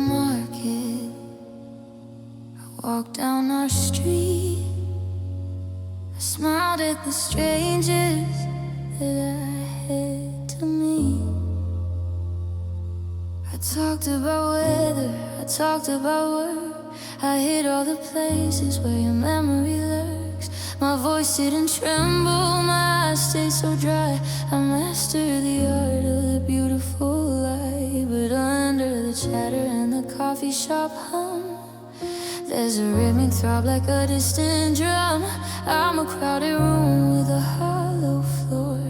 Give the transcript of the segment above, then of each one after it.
market. I walked down our street. I smiled at the strangers that I had to meet. I talked about weather, I talked about work. I hit all the places where your memory lurks. My voice didn't tremble, my eyes stayed so dry. I mastered the art of the beautiful light. But under the chatter and the coffee shop hum, there's a rhythmic throb like a distant drum. I'm a crowded room with a hollow floor.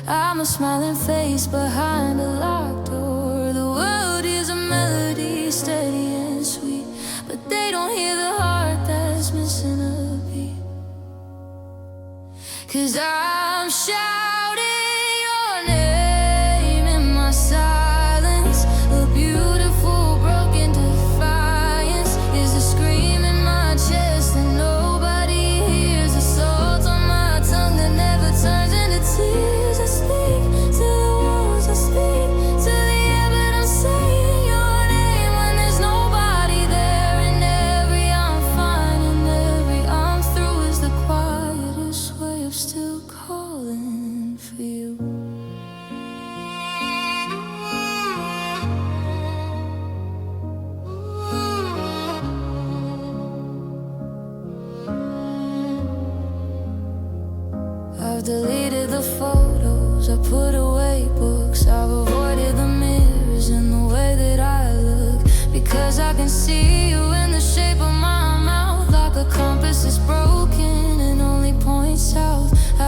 I'm a smiling face behind a locked door. The world is a melody, steady and sweet, but they don't hear the heart that's missing a beat. 'Cause I'm shouting your name in my silence. A beautiful broken defiance is a scream in my chest that nobody hears. The salt on my tongue that never turns into tears. I speak to the walls, I speak to the air, but I'm saying your name when there's nobody there. And every I'm fine and every I'm through is the quietest way of still calling for you. I've deleted the photos, I put away books. I've avoided the mirrors and the way that I look, because I can see you in the shape of my mouth. Like a compass that's broken and only points south. I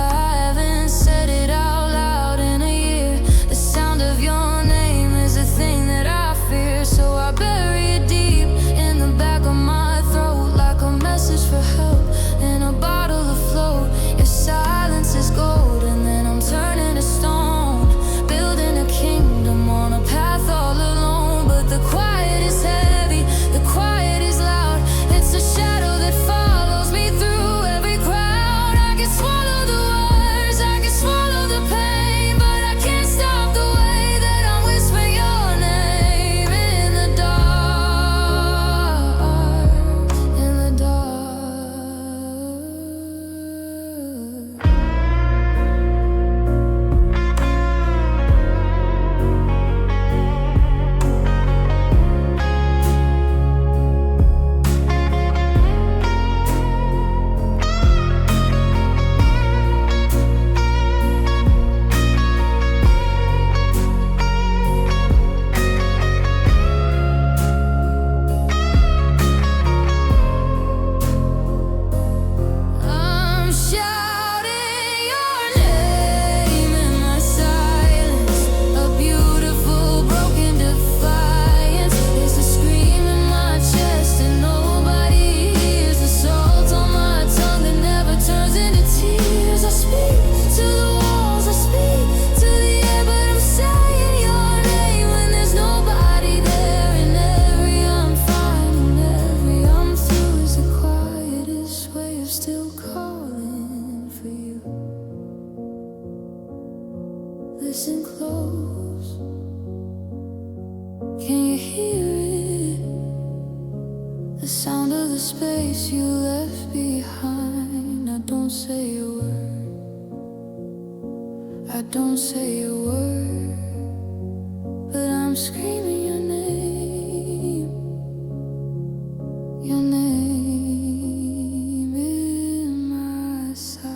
haven't said it out loud in a year. The sound of your name is a thing that I fear. So I bury it deep in the back of my throat, like a message for help in a bottle of float. Your silence is gold, and then I'm turning to stone, building a kingdom on a path all alone. But the quiet is heavy, the quiet is loud. It's a shadow that follows me through every crowd. I can swallow the words, I can swallow the pain, but I can't stop the way that I'm whispering your name in the dark, in the dark. I'm shouting your name in my silence. A beautiful broken defiance is a scream in my chest and nobody hears. The salt on my tongue that never turns into tears. I speak to the walls, I speak to the air, but I'm saying your name when there's nobody there. And every I'm fine and every I'm through is the quietest way of still calling for you. Listen close, can you hear it? The sound of the space you left behind. I don't say a word, I don't say a word, but I'm screaming your name in my silence.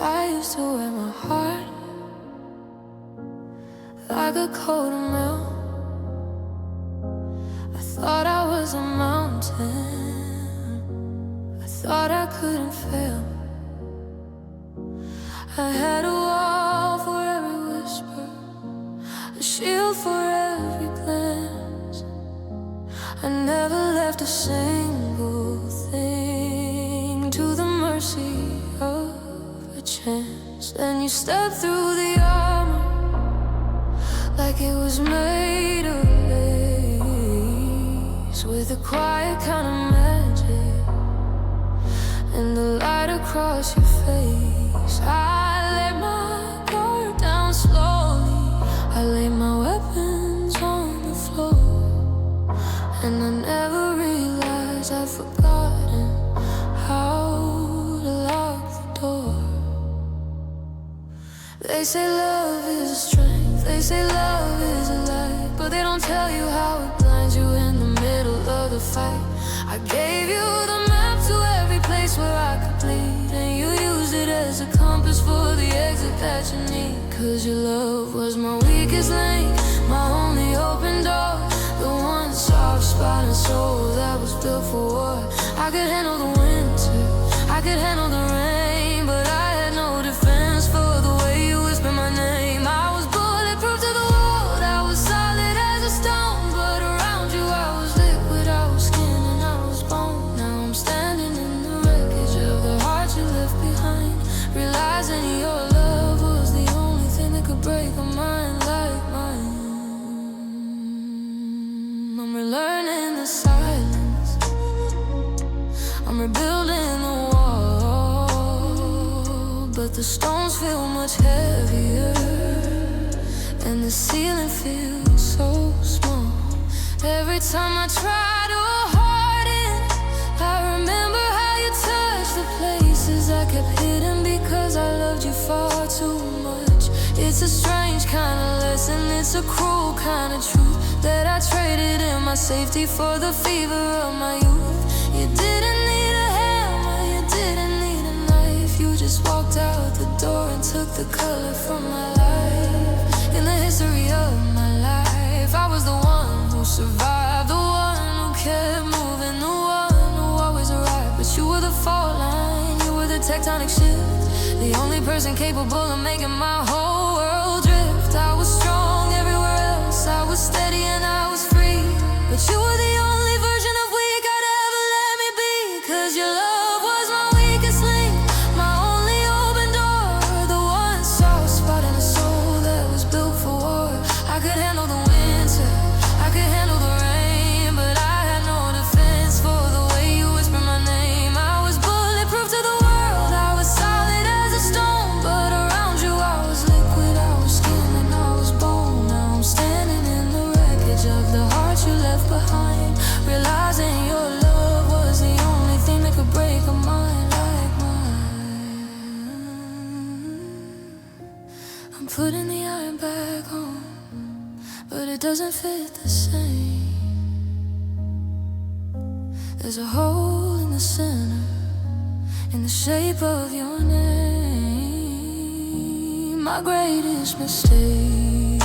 I used to wear my heart like a coat of milk. I thought I was a mountain, I thought I couldn't fail. I had a wall for every whisper, a shield for every I never left a single thing to the mercy of a chance. Then you stepped through the armor like it was made of lace, with a quiet kind of magic and the light across your face. I let my guard down slowly, I laid my weapons on the floor, and I never realized I'd forgotten how to lock the door. They say love is a strength, they say love is a light, but they don't tell you how it blinds you in the middle of the fight. I gave you the map to every place where I could bleed, and you used it as a compass for the exit that you need. Cause your love was my weakest link, my only open door, the one soft spot and soul that was built for war. I could handle the winter, I could handle the rain, but I had no defense for the way you whispered my name. I was bulletproof to the world, I was solid as a stone, but around you I was liquid, I was skin and I was bone. Now I'm standing in the wreckage of the heart you left behind, realizing your love was the only thing that could break a mind like mine. I'm relearning the silence, I'm rebuilding the wall, but the stones feel much heavier and the ceiling feels so small. Every time I try to harden, I remember how you touched the places I kept hidden because I loved you far too much. It's a strange kind of lesson, it's a cruel kind of truth, that I traded in my safety for the fever of my youth. You didn't need a hammer, you didn't need a knife, you just walked out the door and took the color from my life. In the history of my life, I was the one who survived, the one who kept moving, the one who always arrived. But you were the fault line, you were the tectonic shift, the only person capable of making my whole world drift. I was strong everywhere else, I was steady and I was free, but you were the only version of weak I'd ever let me be. Cause your love was my weakest link, my only open door, the one soft spot in a soul that was built for war. I could handle the winter, I could handle the rain, but I had no defense for the way you whispered my name. I was bulletproof to the world, I was solid as a stone, but around you I was liquid, I was skin and I was bone. Now I'm standing in the wreckage of the heart you left behind, realizing your love was the only thing that could break a mind like mine. I'm putting the iron back on, but it doesn't fit the same. There's a hole in the center, in the shape of your name. My greatest mistake,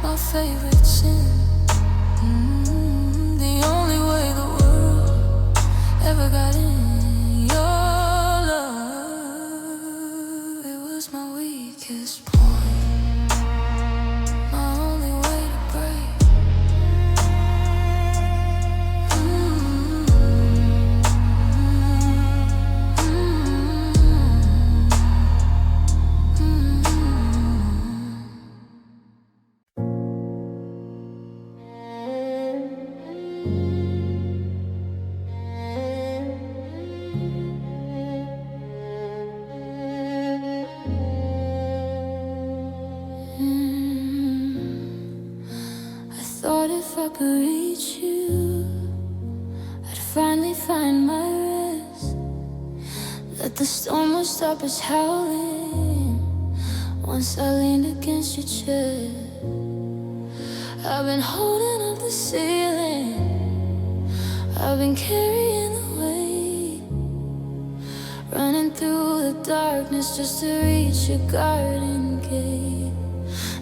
my favorite sin, the only way the world ever got in. Your love, it was my weakest point, my only way to break. If I could reach you, I'd finally find my rest, that the storm would stop its howling once I leaned against your chest. I've been holding up the ceiling, I've been carrying the weight, running through the darkness just to reach your garden gate.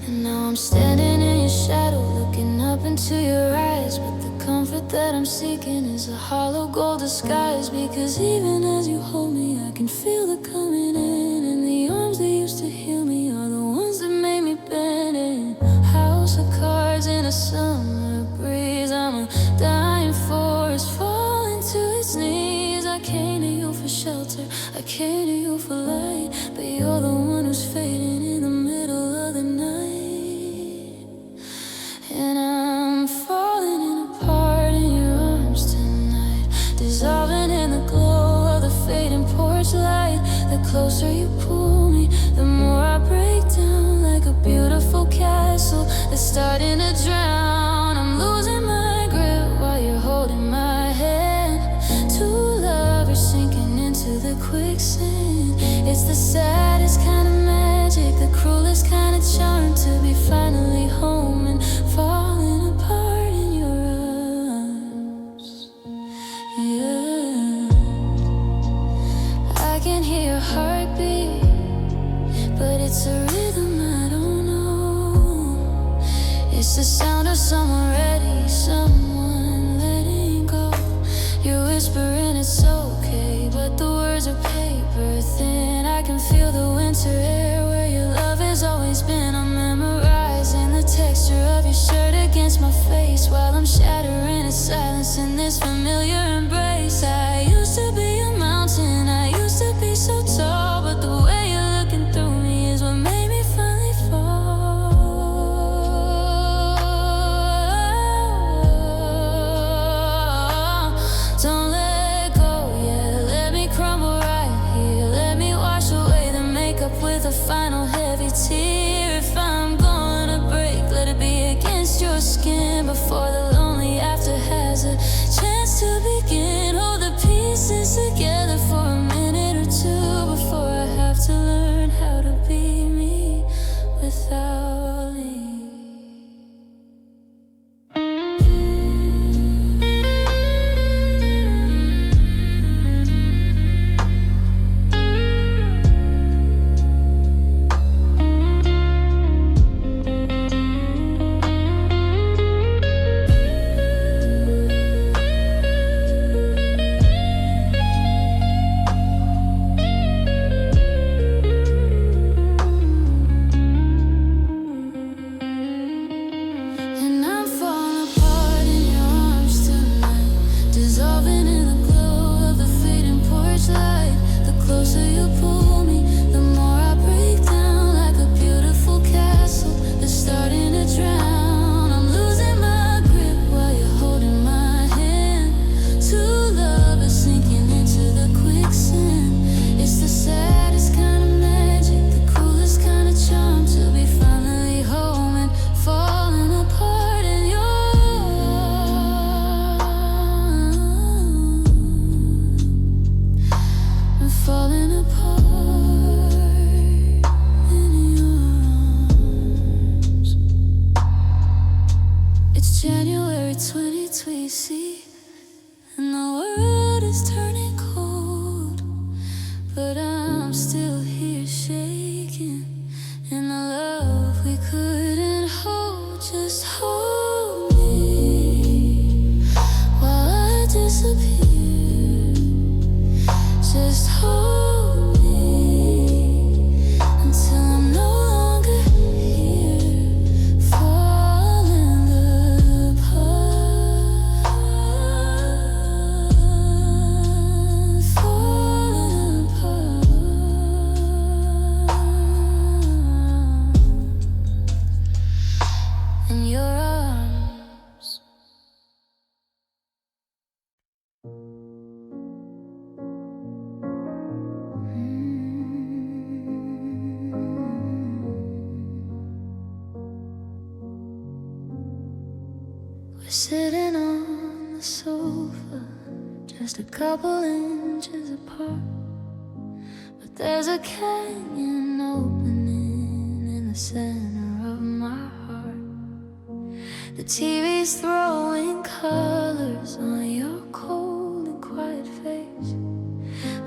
And now I'm standing in your shadow, looking up into your eyes, but the comfort that I'm seeking is a hollow gold disguise. Because even as you hold me, I can feel the coming in, and the arms that used to heal me are the ones that made me bend in. House of cards in a summer breeze, closer you pull me, the more I break down like a beautiful castle that's starting to drown. I'm losing my grip while you're holding my hand. Two lovers sinking into the quicksand. It's the saddest kind of magic, the cruelest kind of charm, to be finally home and falling apart in your arms. Yeah, I can hear your heartbeat, but it's a rhythm I don't know. It's the sound of someone ready, someone letting go. You're whispering it's okay, but the words are paper thin. I can feel the winter air where your love has always been. I'm memorizing the texture of your shirt against my face while I'm shattering in silence in this familiar embrace. I used to be a mountain, I used to be so tall, but the way you're looking through me is what made me finally fall. Don't let go yet, let me crumble right here. Let me wash away the makeup with a final heavy tear. If I'm gonna break, let it be against your skin before the lonely after has a chance to begin. Hold the pieces together for a minute or two before I have to learn how to be me without me. And I'm falling apart in your arms tonight, dissolving in the glow of the fading porch light. The closer you pull me, the more I break down like a beautiful castle that's starting to drown. I'm losing my grip while you're holding my hand. Two lovers sinking into the quicksand. It's the saddest kind of magic, the cruelest kind of charm, to be finally home and falling apart in your arms. I'm falling apart in your arms. It's January 2020, and the world is turning cold, but I'm still here shaking. And the love we couldn't hold, just hold me while I disappear. Just hold me until I'm no longer here, falling apart, falling apart in your arms. We're sitting on the sofa, just a couple inches apart, but there's a canyon opening in the center of my heart. The TV's throwing colors on your cold and quiet face,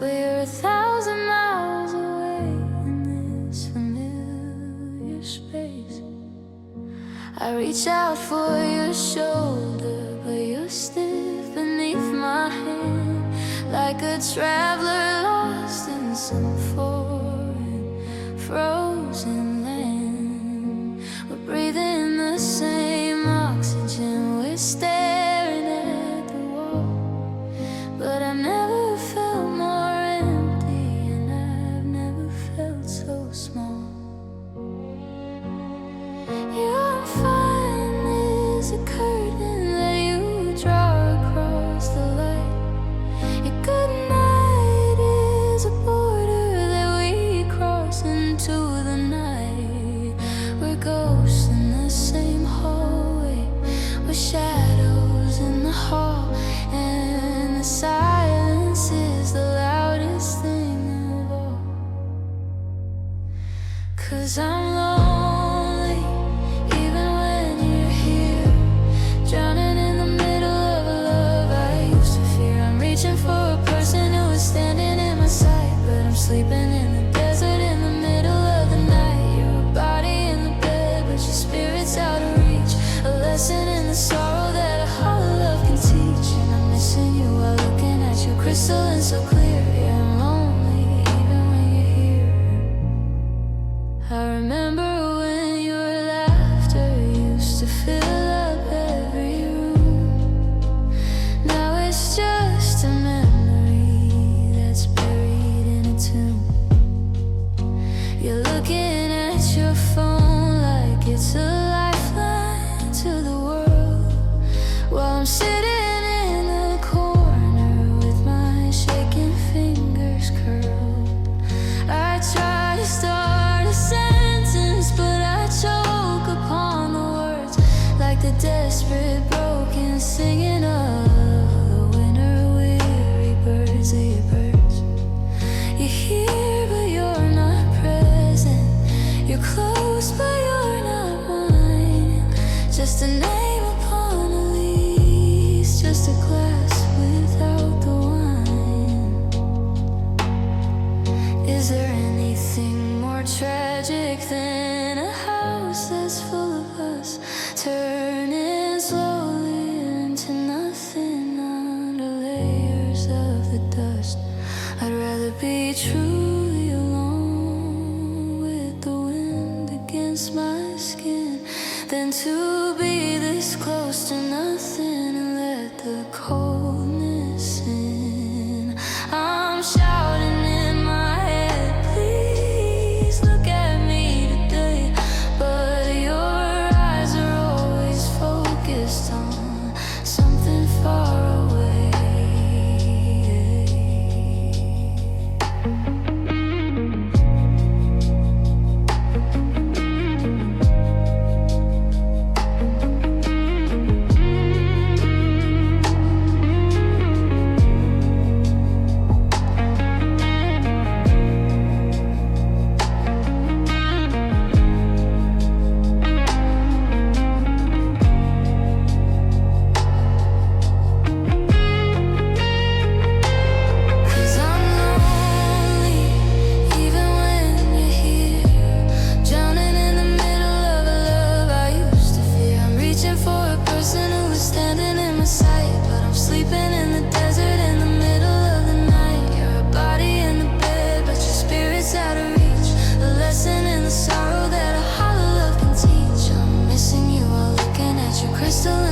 but you're 1,000 miles away in this familiar space. I reach out for your shoulder, but you're stiff beneath my hand, like a traveler lost in some foreign, frozen land. We're breathing the same oxygen, we're staring at the wall, but I've never felt more empty, and I've never felt so small. Your fine is a curtain that you draw across the light. Your good night is a border that 'Cause I'm lonely, even when you're here. Drowning in the middle of a love I used to fear. I'm reaching for a person who is standing in my sight, but I'm sleeping in the desert in the middle of the night. You're a body in the bed, but your spirit's out of reach. A lesson in the sorrow that a hollow love can teach. And I'm missing you while looking at you, crystalline so clear. Yeah, I'm lonely, even when you're here. I remember when your laughter used to fill up every room. Now it's just a memory that's buried in a tomb. You're looking at your phone like it's a lifeline to the world, while I'm sitting in the corner with my shaking fingers curled. I try to start a sentence, but I choke upon the words like the desperate broken singing of the winter weary birds. Hey, birds, you're here but you're not present. You're close but you're not mine. Just a name upon a lease, just a glass without the wine. Is there anything more tragic than a house that's full of us, turning slowly into nothing under layers of the dust? I'd rather be truly alone with the wind against my skin than to be this close to nothing and let the coldness in. I'm shouting in my head, please look at me today, but your eyes are always focused on something far away.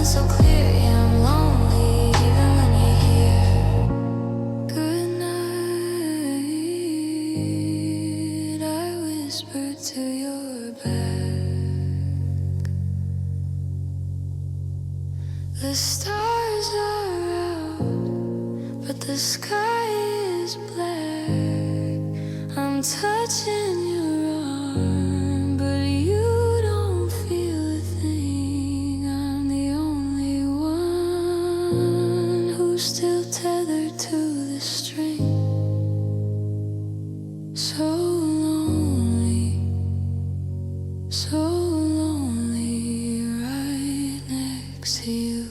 So clear, yeah, I'm lonely even when you're here. Good night, I whispered to your back. The stars are out, but the sky is black. I'm touching your arm, but you don't feel a thing. I'm the only one who's still tethered to the string. So lonely, so lonely, right next to you.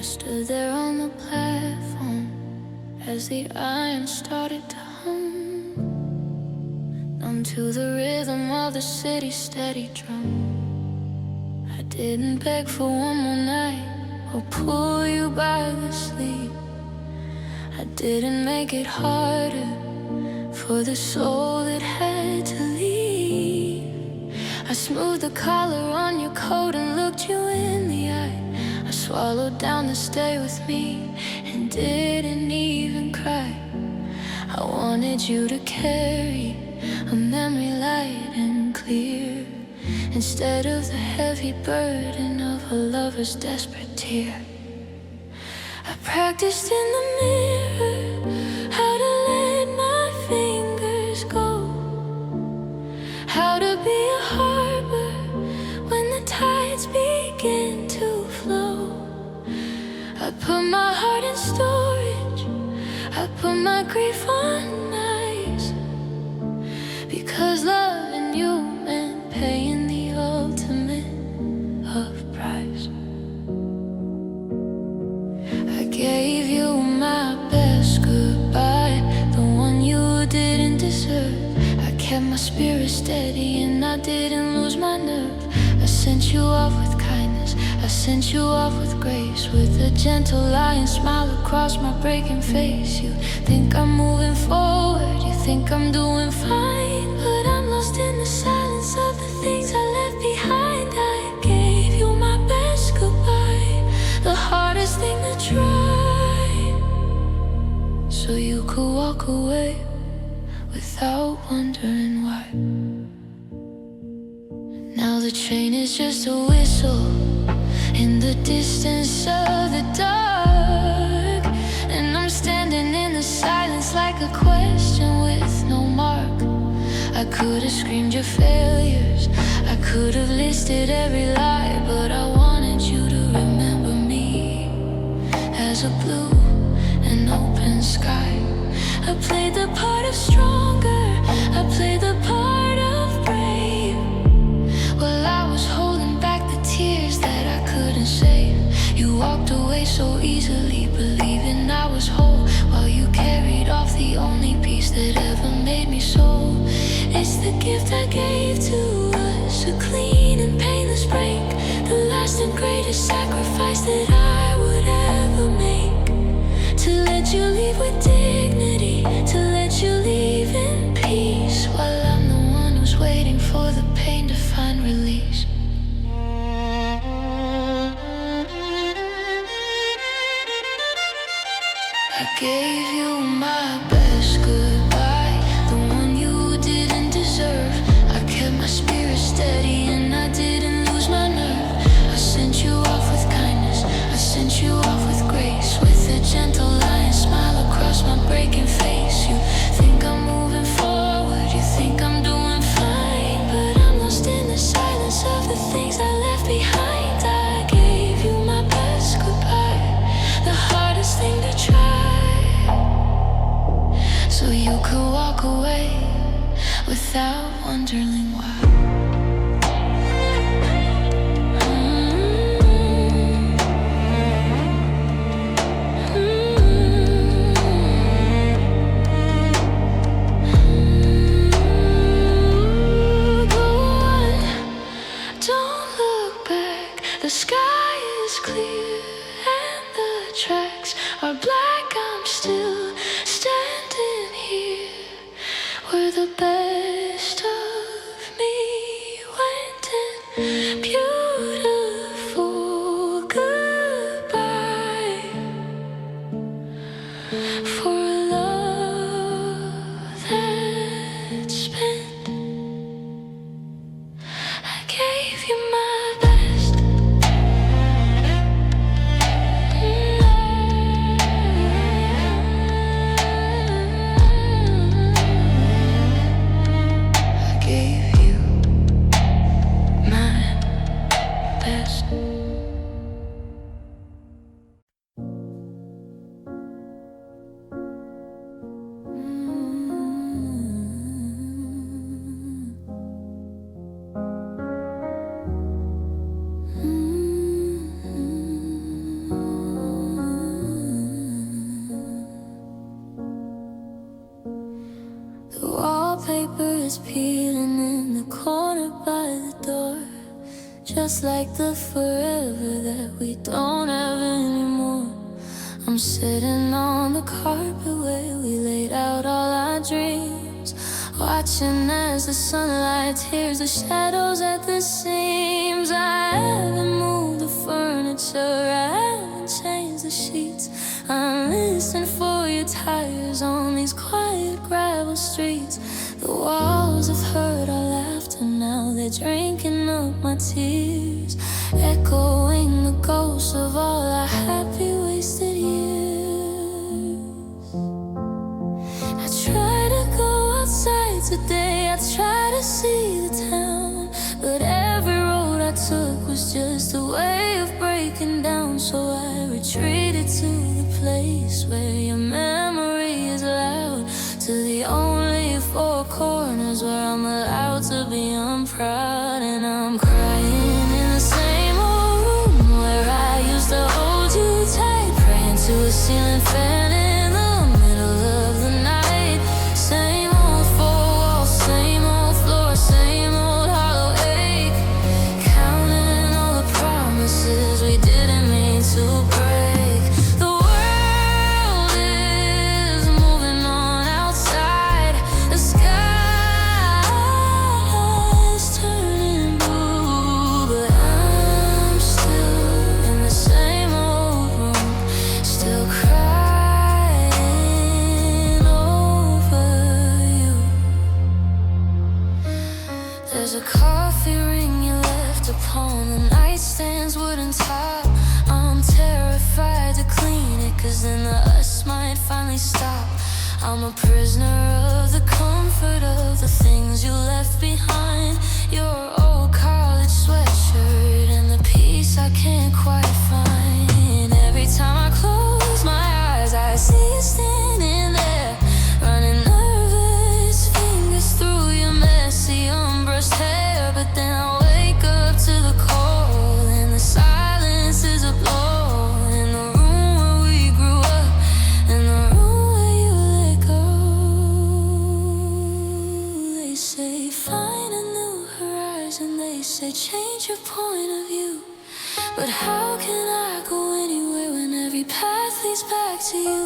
Stood there on the platform as the iron started to hum, numb to the rhythm of the city's steady drum. I didn't beg for one more night or pull you by the sleeve. I didn't make it harder for the soul that had to leave. I smoothed the collar on your coat and looked you in the eye. I swallowed down to stay with me and didn't even cry. I wanted you to carry a memory light and clear instead of the heavy burden of a lover's desperate tear. I practiced in the mirror how to let my fingers go, how to be a harbor when the tides begin to flow. I put my heart in storage, I put my grief on ice, because loving you meant paying the ultimate of price. I gave you my best goodbye, the one you didn't deserve. I kept my spirit steady and I didn't lose my nerve. I sent you off with kindness, I sent you off with grace, with a gentle lying smile across my breaking face. You think I'm moving forward, you think I'm doing fine, but I'm lost in the silence of the things I left behind. I gave you my best goodbye, the hardest thing to try, so you could walk away without wondering why. Now the train is just a whistle in the distance of the dark, and I'm standing in the silence like a question with no mark. I could have screamed your failures, I could have listed every lie, but I wanted you to remember me as a blue and open sky. I played the part of stronger, I played the part of brave. Well, I was holding back the tears that I couldn't save. You walked away so easily, believing I was whole, while you carried off the only piece that ever made me so. It's the gift I gave to us, a clean and painless break, the last and greatest sacrifice that I would ever make. To let you leave with dignity, to let you leave in peace, while I'm the one who's waiting for the pain to find release. I gave you my best goodbye, the one you didn't deserve. I kept my spirit steady and I didn't lose my nerve. I sent you off with kindness, I sent you off with grace, with a gentle lying smile across my breaking face. You think I'm moving forward, you think I'm doing fine, but I'm lost in the silence of the things I left behind. I gave you my best goodbye, the hardest thing to try, so you could walk away without wondering why. Go on, don't look back, the sky is clear and the tracks are black. I'm still standing here where the best of me went, and beautiful goodbye for a love that's spent. I gave you my best. I gave you my best. The wallpaper is peeling in the corner by the door, just like the forever that we don't have anymore. I'm sitting on the carpet where we laid out all our dreams, watching as the sunlight tears the shadows at the seams. I haven't moved the furniture, I haven't changed the sheets. I'm listening for your tires on these quiet gravel streets. The walls have heard our laughter, now they're drinking up my tears, echoing the ghosts of all our happy wasted years. I try to go outside today, I try to see the town, but every road I took was just a way of breaking down. So I retreated to the place where your memory is loud, to the only four corners where I'm allowed to be unproud. And I'm crying in the same old room where I used to hold you tight, praying to a ceiling fan in the middle of the night. Same old four walls, same old floor, same old hollow ache, counting all the promises we didn't mean to break. The world is moving on outside, the sky is turning blue, but I'm still in the same old room, still crying over you. There's a coffee ring you left upon the nightstand's wooden top. I'm terrified to clean it, 'cause then the us might finally stop. I'm a prisoner of the comfort of the things you left behind, your old college sweatshirt and the peace I can't quite find. Every time I close my eyes, I see you standing there, running nervous fingers through your messy unbrushed hair. But then I wake up to the cold, and the silence is a blow, in the room where we grew up, in the room where you let go. They say find a new horizon, they say change your point of view, but how can I go anywhere when every path leads back to you?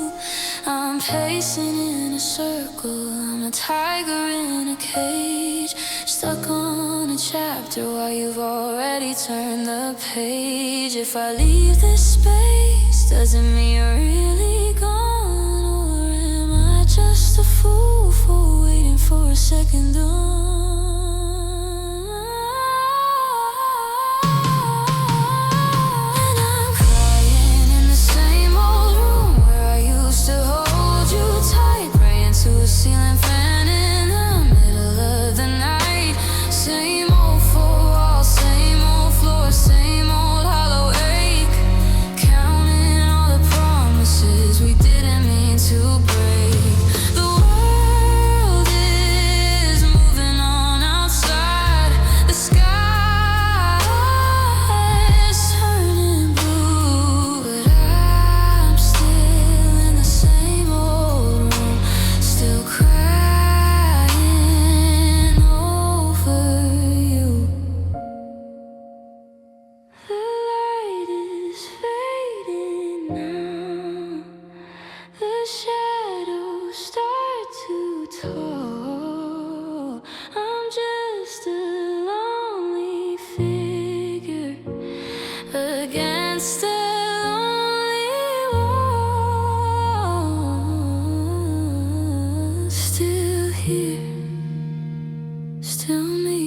I'm pacing in a circle, I'm a tiger in a cage, stuck on a chapter while you've already turned the page. If I leave this space, does it mean you're really gone, or am I just a fool for waiting for a second dawn? And I'm crying in the same old room where I used to hold you tight, praying to a ceiling fan in the middle of the night. Same old four walls, same old floor, same old hollow ache, counting all the promises we didn't mean to break. The world is moving on outside, the sky is turning blue, but I'm still in the same old room, still crying over you. The light is fading now, the shadows start to tall. I'm just a lonely figure against a lonely wall. Still here, still me,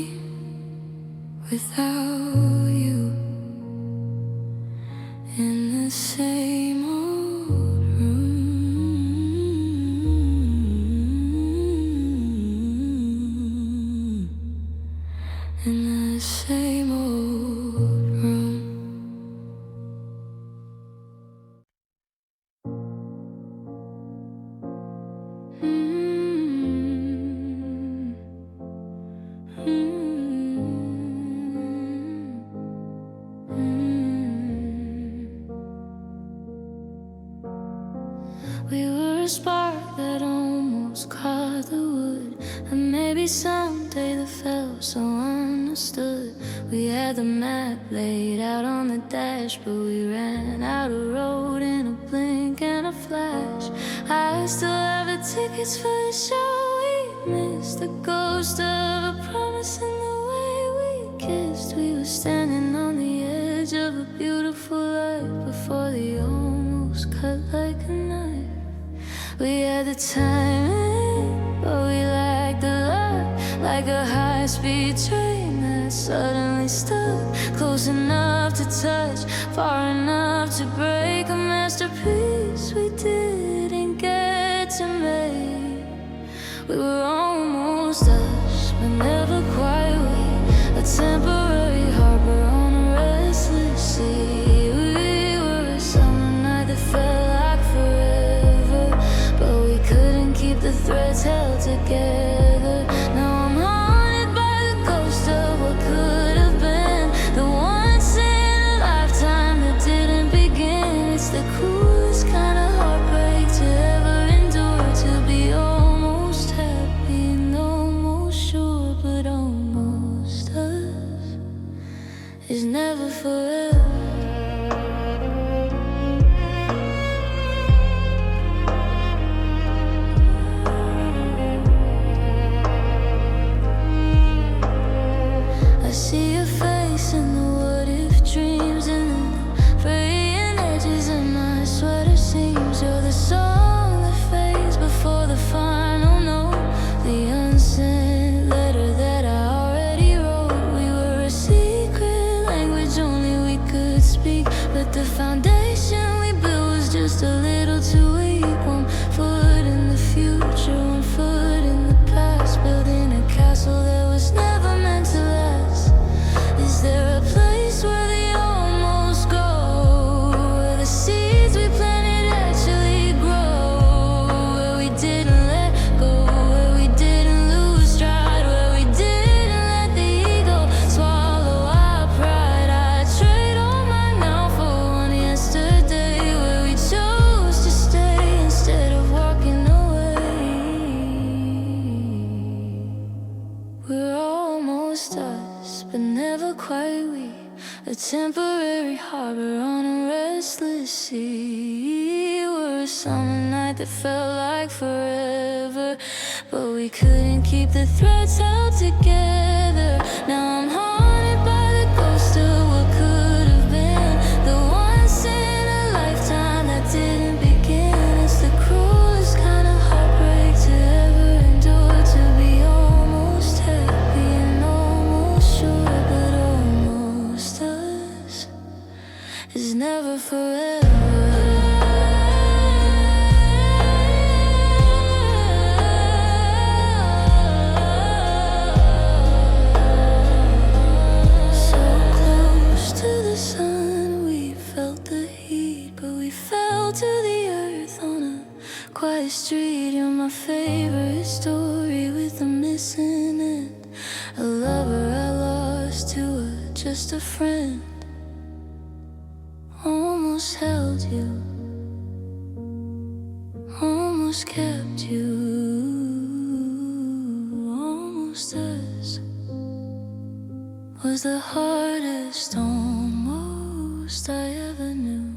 without you, in the same old room, in the same old room. We were a spark that almost caught the wood, and maybe someday that felt so understood. We had the map laid out on the dash, but we ran out of road in a blink and a flash. I still have the tickets for the show we missed, the ghost of a promise in the way we kissed. We were standing on the edge of a beautiful life before the almost cut like a knife. We had the timing, but we lacked the luck, like a high-speed train that suddenly stuck, close enough to touch, far enough to break. A masterpiece we didn't get to make. We were almost us, but never quite we. A temporary harbor on a restless sea. We were a summer night that felt like forever, but we couldn't keep the threads held together. Now I'm haunted by the ghost of what could have been, the once in a lifetime that didn't begin. It's the coolest kind of heartbreak to ever endure, to be almost happy and almost sure, but almost us is never forever. I see your face in the what if dreams, and the fraying edges of my sweater seams. You're the song that fades before the final note, the unsent letter that I already wrote. We were a secret language only we could speak, but the foundation we built was just a little too weak. One foot in the future, one foot in the past, building a castle that was never meant to last. Is there a place where the almost go, where the seeds we planted actually grow, where we didn't let go, where we didn't lose stride, where we didn't let the ego swallow our pride? I'd trade all my now for one yesterday, where we chose to stay instead of walking away. We're almost us, but never quite we. A temporary harbor on a restless sea. We're a summer night that felt like forever, but we couldn't keep the threads held together. Now I'm haunted by the ghost of what could have been, the once in a lifetime that didn't begin. It's the cruelest kind of heartbreak to ever endure, to be almost happy and almost sure, but almost us is never forever. So close to the sun, we felt the heat, but we fell to the earth on a quiet street. You're my favorite story with a missing end, a lover I lost to just a friend. Almost held you, almost kept you, almost us was the hardest almost I ever knew.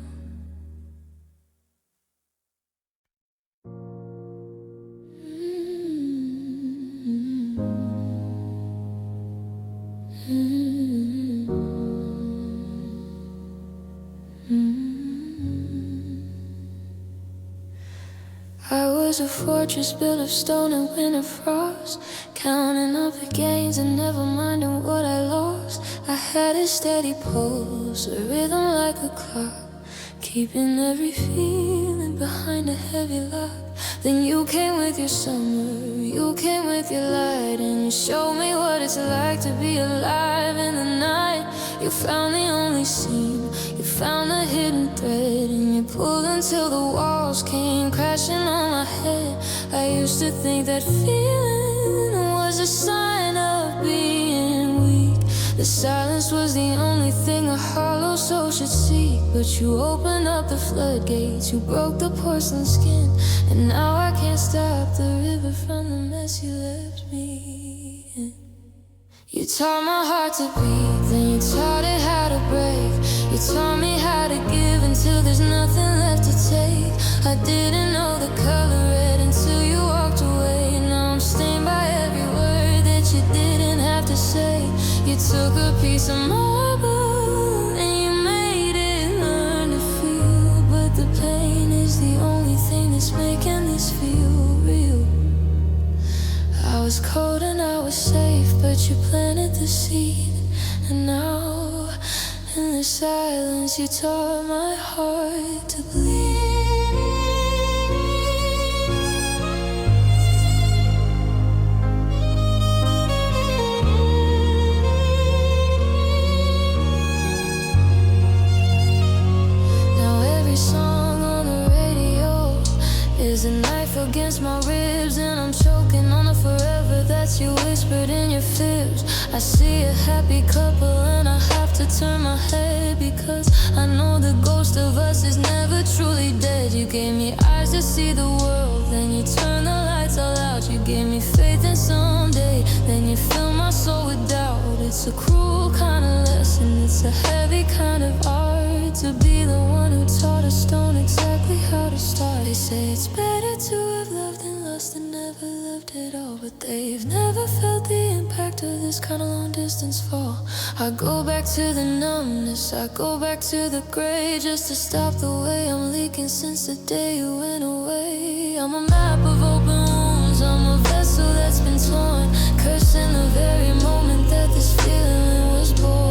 I was a fortress built of stone and winter frost, counting up the gains and never minding what I lost. I had a steady pulse, a rhythm like a clock, keeping every feeling behind a heavy lock. Then you came with your summer, you came with your light, and you showed me what it's like to be alive in the night. You found the only seam, you found the hidden thread, and you pulled until the walls came crashing on my head. I used to think that feeling was a sign of being weak, the silence was the only thing a hollow soul should seek. But you opened up the floodgates, you broke the porcelain skin, and now I can't stop the river from the mess you left me in. You taught my heart to beat, then you taught it how to break. You taught me how to give until there's nothing left to take. I didn't know the color red until you walked away. Now I'm stained by every word that you didn't have to say. You took a piece of marble and you made it learn to feel, but the pain is the only thing that's making this feel real. I was cold and I was safe, but you planted the seed. And now, in the silence, you taught my heart to bleed. Is a knife against my ribs, and I'm choking on the forever that you whispered in your fibs. I see a happy couple and I have to turn my head, because I know the ghost of us is never truly dead. You gave me eyes to see the world, then you turned the lights all out. You gave me faith in someday, then you filled my soul with doubt. It's a cruel kind of lesson, it's a heavy kind of art, to be the one who taught a stone exactly how to start. They say it's better to have loved and lost than never lived at all, but they've never felt the impact of this kind of long distance fall. I go back to the numbness, I go back to the gray, just to stop the way I'm leaking since the day you went away. I'm a map of open wounds, I'm a vessel that's been torn, cursing the very moment that this feeling was born.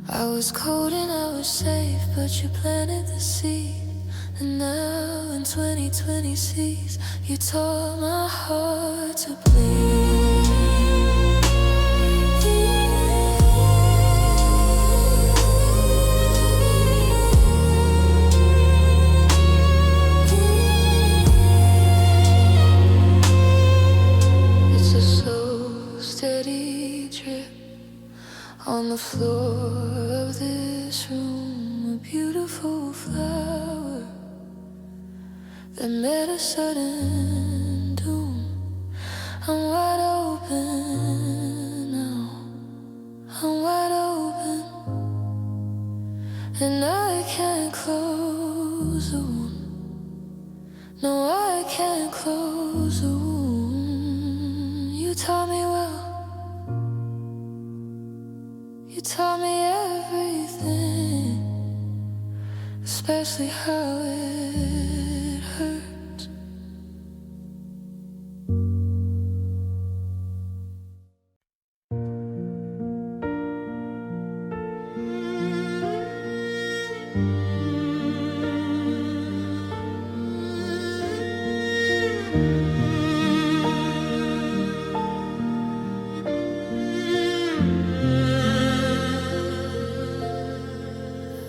I was cold and I was safe, but you planted the seed. And now in 2020 seas, you taught my heart to bleed. It's a slow, steady drip on the floor of this room, a beautiful flower that met a sudden doom. I'm wide open now, I'm wide open, and I can't close the wound. No, I can't close the wound. You taught me well, you taught me everything, especially how it hurts.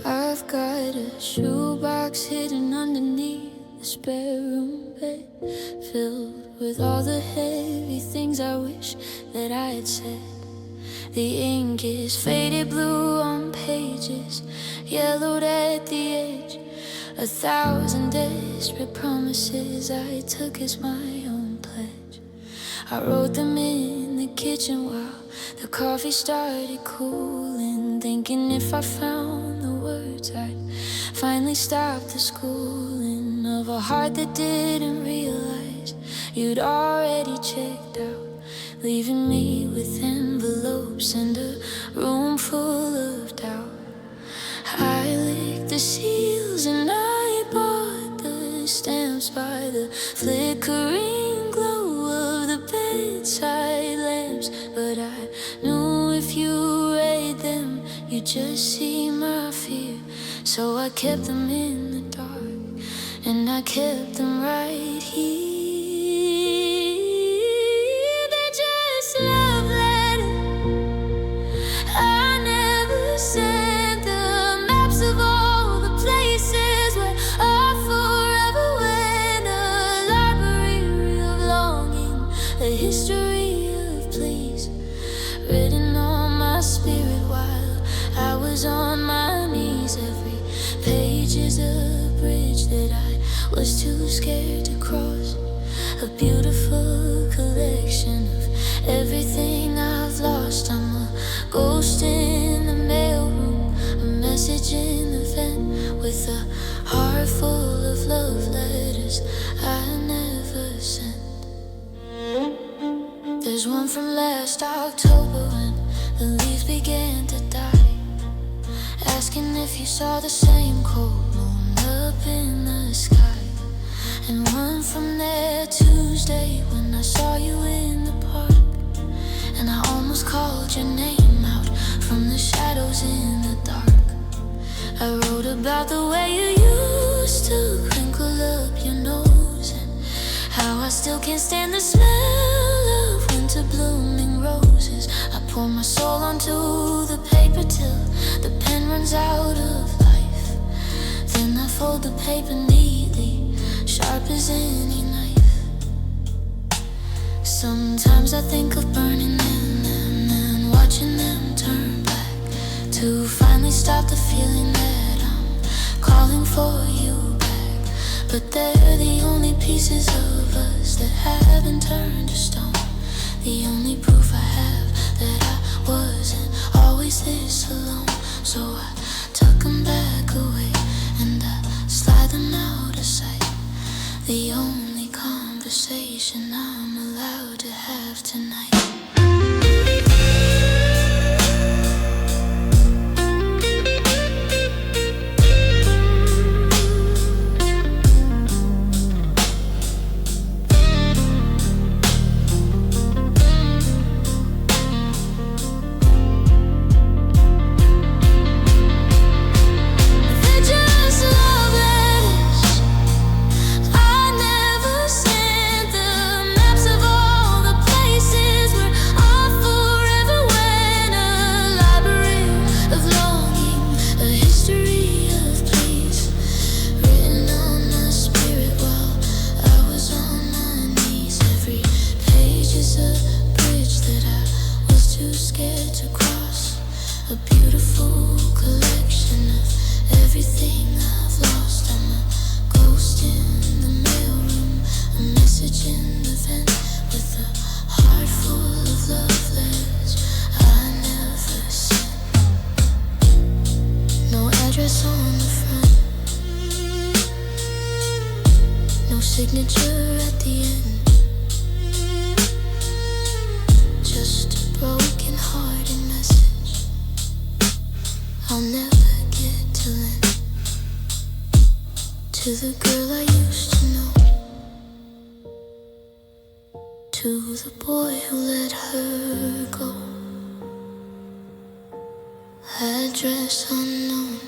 I've got a shoebox hidden underneath the spare room bed, filled with all the heavy things I wish that I had said. The ink is faded blue on pages, yellowed at the edge. 1,000 desperate promises I took as my own pledge. I wrote them in the kitchen while the coffee started cooling, thinking if I found the words I'd finally stop the schooling of a heart that didn't realize you'd already checked out, leaving me with envelopes and a room full of doubt. I licked the seals and I bought the stamps by the flickering glow of the bedside lamps, but I knew if you read them you'd just see my fear. So I kept them in the dark, and I kept them right here. They're just love letters I never sent, the maps of all the places where I forever went, a library of longing, a history of pleas, written on my spirit while I was on my knees. Every page is a bridge that I was too scared to cross, a beautiful collection of everything I've lost. I'm a ghost in the mailroom, a message in the vent, with a heart full of love letters I never sent. There's one from last October when the leaves began to die, asking if you saw the same cold moon up in the sky. And one from that Tuesday when I saw you in the park, and I almost called your name out from the shadows in the dark. I wrote about the way you used to crinkle up your nose, and how I still can't stand the smell of winter blooming roses. I pour my soul onto the paper till the pen runs out of life. Then I fold the paper neatly, sharp as any knife. Sometimes I think of burning them and then watching them turn black, to finally stop the feeling that I'm calling for you back. But they're the only pieces of us that haven't turned to stone, the only proof I have that I wasn't always this alone. So I tuck them back away and I slide them out of sight, the only conversation I'm allowed to have tonight. Signature at the end, just a broken-hearted message I'll never get to lend to the girl I used to know, to the boy who let her go. Address unknown,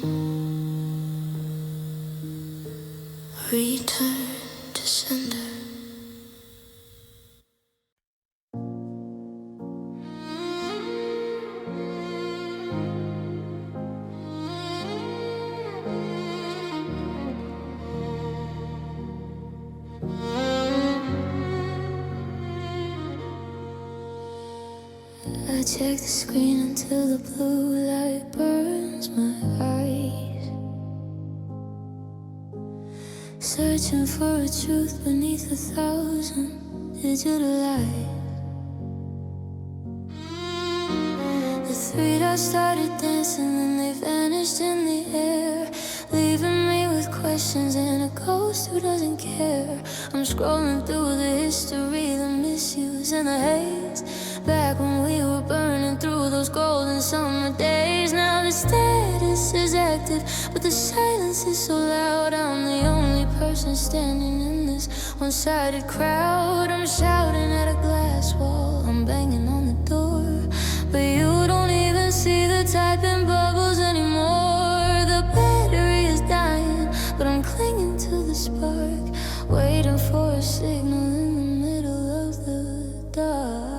return to sender. I check the screen until the blue light burns my eyes, searching for a truth beneath 1,000 digital lies. The 3 dots started dancing and they vanished in the air, leaving me with questions and a ghost who doesn't care. I'm scrolling through the history, the misuse and the haze, back when we were burning through those golden summer days. Now the status is active, but the silence is so loud. I'm the only person standing in this one-sided crowd. I'm shouting at a glass wall, I'm banging on the door, but you don't even see the typing bubbles anymore. The battery is dying, but I'm clinging to the spark, waiting for a signal in the middle of the dark.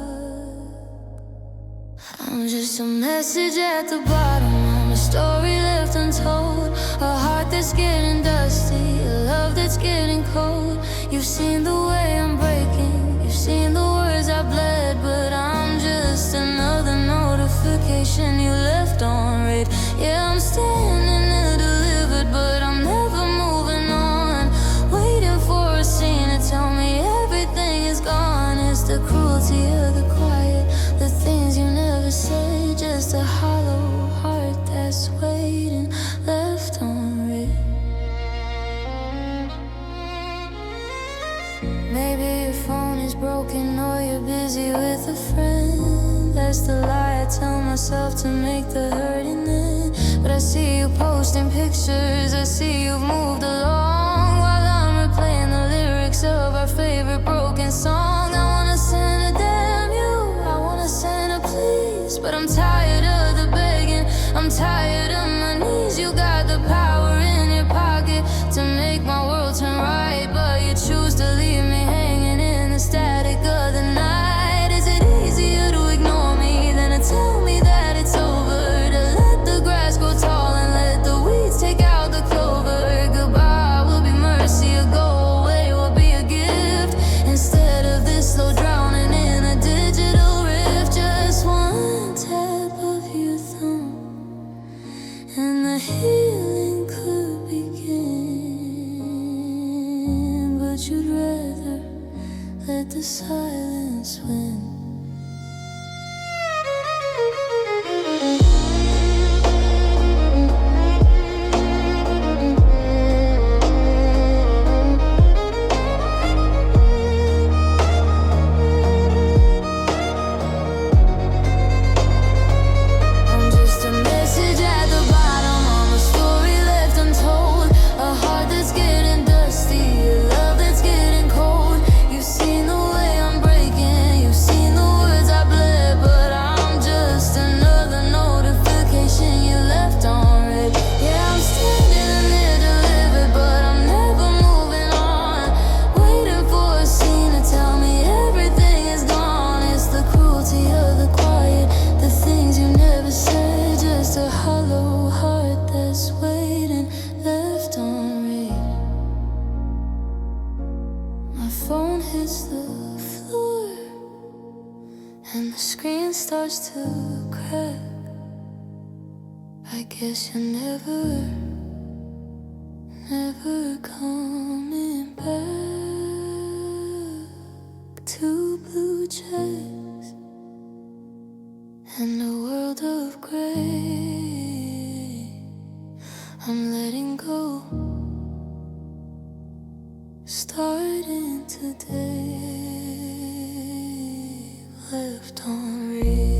I'm just a message at the bottom, I'm a story left untold, a heart that's getting dusty, a love that's getting cold. You've seen the way I'm breaking, you've seen the words I bled, but I'm just another notification you left on read. Yeah, I'm standing there delivered, but I'm never moving on, tell me everything is gone. It's the cruelty of the quiet. myself to make the hurting end. But I see you posting pictures, I see you've moved along, while I'm replaying the lyrics of our favorite broken song. I wanna send a damn you, I wanna send a please, but I'm tired of the begging, I'm tired of my knees. You got the power in your pocket to make my world turn right, but you choose to leave me hanging in the static of the night. Is it easier to ignore me than to tell me that it's over? To let the grass grow tall and let the weeds take out the clover. Goodbye will be mercy, or go away will be a gift, instead of this slow drowning in a digital rift. Just one tap of your thumb and the healing could begin, but you'd rather let the silence win. I'm just a message at the bottom of a story left untold, a heart that's getting dusty, a love that's getting cold. You've seen the way I'm breaking, you've seen the words I bled, but I'm just another notification you left on red. Yeah, I'm standing there delivered, but I'm never moving on, waiting for a scene to tell me everything is gone. It's the cruelty of the quiet, the things you never said, just a hollow heart that's waiting, left on read. My phone hits the floor and the screen starts to crack. I guess you're never coming back to blue checks and a world of gray. I'm letting go, starting today, left on read.